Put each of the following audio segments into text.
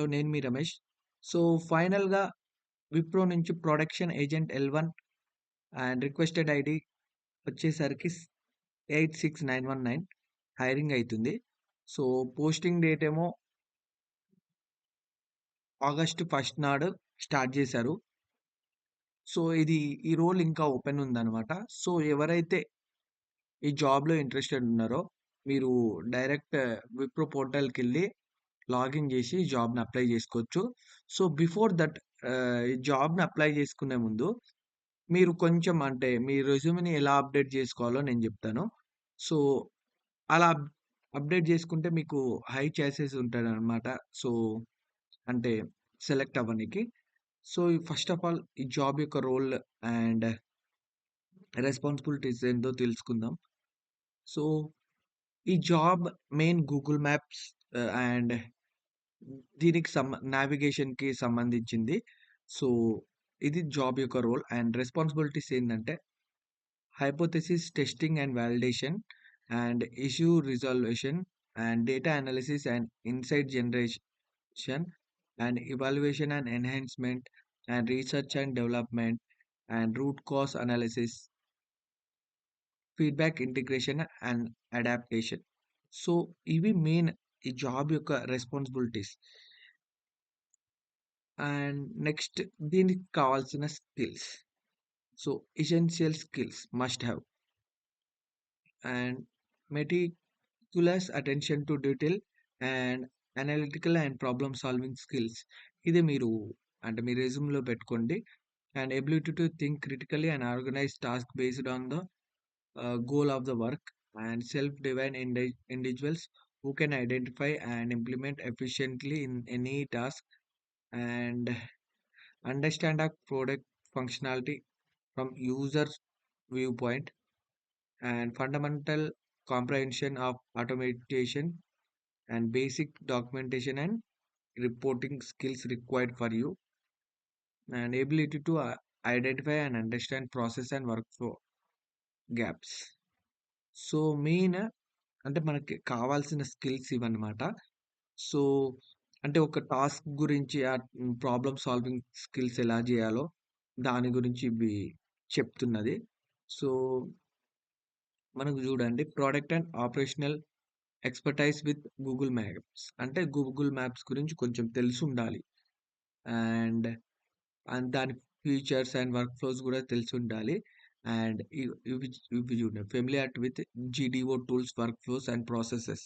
So, నేను మీ Ramesh. So, ఫైనల్‌గా విప్రో నుంచి production agent L1 and requested ID వచ్చేసరికి 86919 హైరింగ్ అయితుంది. సో, పోస్టింగ్ డేట్ ఏమో ఆగస్ట్ 1 నాడు స్టార్ట్ చేశారు. సో, ఈ రోల్ ఇంకా ఓపెన్ ఉందనమాట. సో, ఎవరైతే ఈ జాబ్‌లో ఇంట్రెస్టెడ్ ఉన్నారో మీరు డైరెక్ట్ విప్రో పోర్టల్‌కెళ్ళి లాగిన్ చేసి జాబ్‌ని అప్లై చేసుకోవచ్చు. సో, బిఫోర్ దట్ ఈ జాబ్‌ని అప్లై చేసుకునే ముందు మీరు కొంచెం అంటే మీ రెజ్యూమ్‌ని ఎలా అప్డేట్ జేసుకోవాలో నేను జెప్తాను. సో, అలా అప్డేట్ జేసుకుంటే మీకు హై చాన్సెస్ ఉంటదనమాట. సో, అంటే సెలెక్ట్ అవ్వనీకి. సో, ఫస్ట్ ఆఫ్ ఆల్ ఈ జాబ్ యొక్క రోల్ అండ్ రెస్పాన్సిబిలిటీస్ ఏందో తెలుసుకుందాం. సో, ఈ job main Google maps and దీనికి నావిగేషన్‌కి సంబంధించింది. సో, ఇది జాబ్ యొక్క రోల్ అండ్ రెస్పాన్సిబిలిటీస్ ఏందంటే hypothesis testing and validation and issue resolution and data analysis and insight generation and evaluation and enhancement and research and development and root cause analysis, feedback integration and adaptation. So ఇవి main ఈ job యొక్క responsibilities. And next దీనికి కావాల్సిన skills. So essential skills must have and meticulous attention to detail and analytical and problem solving skills. ఇది మీరు అంటే మీ రెజ్యూమ్‌లో పెట్టుకోండి. And ability to think critically and organise task based on the goal of the work and self divine individuals who can identify and implement efficiently in any task and understand of product functionality from users view point and fundamental comprehension of automation and basic documentation and reporting skills required for you and ability to identify and understand process and workflow gaps. So main అంటే మనకి కావాల్సిన skills ఇవన్నమాట. So అంటే ఒక task గురించి problem solving skills ఎలా చేయాలో దాని గురించి ఇవి చెప్తున్నది. సో మనకు చూడండి product and operational expertise with Google maps. అంటే గూగుల్ మ్యాప్స్ గురించి కొంచెం తెలిసుండాలి. అండ్, దాని ఫీచర్స్ అండ్ వర్క్ ఫ్లోస్ గూడా తెలిసుండాలి. అండ్ ఇవి చూడండి familiarity with GDO tools, work flows and processes.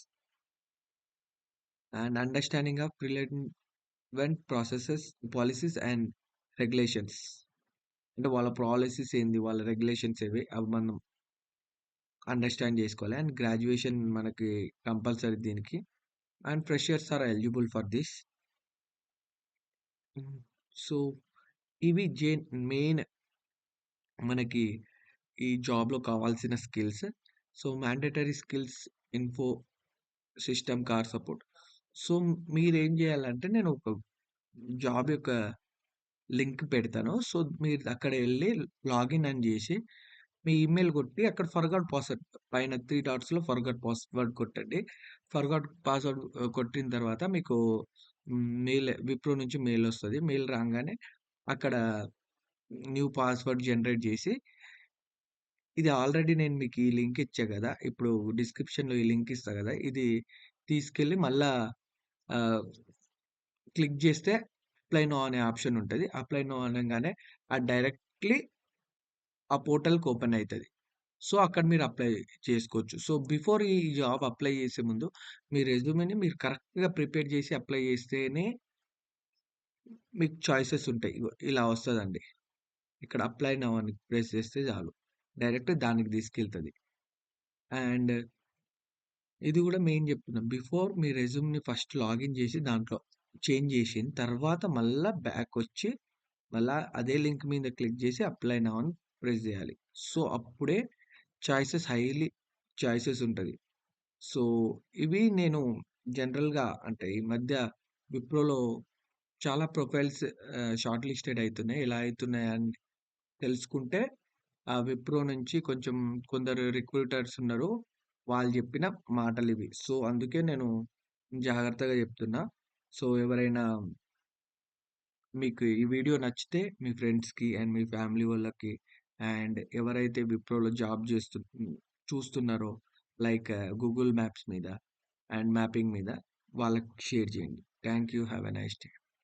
And understanding of relevant processes, policies and regulations. అంటే వాళ్ళ పాలిసీస్ ఏంది? వాళ్ళ రెగ్యులేషన్స్ ఏవి? అవి మనం అండర్‌స్టాండ్ జేసుకోవాలి. అండ్ గ్రాడ్యుయేషన్ మనకి కంపల్సరీ దీనికి. And freshers are eligible for this. Hmm. So, ఇవి మెయిన్ మనకి ఈ జాబ్‌లో కావాల్సిన skills. So, mandatory skills info system, car support. So, మీరేం జేయాలంటే నేను ఒక జాబ్ యొక్క లింక్ పెడతాను. సో, మీరు అక్కడ ఎళ్లి లాగిన్ అని జేసి మీ ఈమెయిల్ కొట్టి అక్కడ ఫర్గాట్ పాస్వర్డ్ పైన 3 డాట్స్‌లో ఫర్గాట్ పాస్వర్డ్ కొట్టండి. ఫర్గాట్ పాస్వర్డ్ కొట్టిన తర్వాత మీకు మెయిల్ విప్రో నుంచి మెయిలొస్తది. మెయిల్ రాంగానే అక్కడ న్యూ పాస్వర్డ్ జనరేట్ జేసి ఇది ఆల్రెడీ నేను మీకు ఈ లింక్ ఇచ్చా గదా! ఇప్పుడు డిస్క్రిప్షన్‌లో ఈ లింక్ ఇస్తా గదా! ఇది తీసుకెళ్ళి మళ్ళా ఆహ్, క్లిక్ జేస్తే అప్లై నౌ అనే ఆప్షన్ ఉంటది. అప్లై నౌ అనంగానే అది డైరెక్ట్‌లీ ఆ పోర్టల్‌కి ఓపెన్ అయితది. సో, అక్కడ మీరు అప్లై చేసుకోవచ్చు. సో, బిఫోర్ ఈ జాబ్ అప్లై చేసే ముందు మీ రెజ్యూమ్‌ని మీరు కరెక్ట్‌గా ప్రిపేర్ చేసి అప్లై చేస్తేనే మీకు చాయిసెస్ ఉంటాయి. ఇగో ఇలా వస్తదండి. ఇక్కడ అప్లై నౌ అని ప్రెస్ చేస్తే చాలు. డైరెక్ట్ దానికి తీసుకెళ్తది. అండ్ ఇది గూడా మెయిన్ చెప్తున్నా. బిఫోర్ మీ రెజ్యూమ్‌ని ఫస్ట్ లాగిన్ చేసి దాంట్లో చేంజ్ చేసిన తర్వాత మళ్ళా బ్యాకొచ్చి మళ్ళా అదే లింక్ మీద క్లిక్ చేసి అప్లై నౌ అని ప్రెస్ చేయాలి. సో, అప్పుడే చాయిసెస్ ఉంటది. సో, ఇవి నేను జనరల్‌గా అంటే ఈ మధ్య విప్రోలో చాలా ప్రొఫైల్స్ షార్ట్ లిస్టెడ్ అయితున్నాయి. ఎలా అయితున్నాయని తెలుసుకుంటే విప్రో నుంచి కొంచెం కొందరు రిక్రూటర్స్ ఉన్నారు. వాళ్ళు చెప్పిన మాటలివి. సో, అందుకే నేను జాగ్రత్తగా చెప్తున్నా. సో, ఎవరైనా మీకు ఈ వీడియో నచ్చితే మీ ఫ్రెండ్స్‌కి అండ్ మీ ఫ్యామిలీ వాళ్ళకి అండ్ ఎవరైతే విప్రోలో జాబ్ చూస్తున్నారో లైక్ గూగుల్ మ్యాప్స్ మీద అండ్ మ్యాపింగ్ మీద వాళ్ళకి షేర్ చేయండి. Thank you. Have a nice day.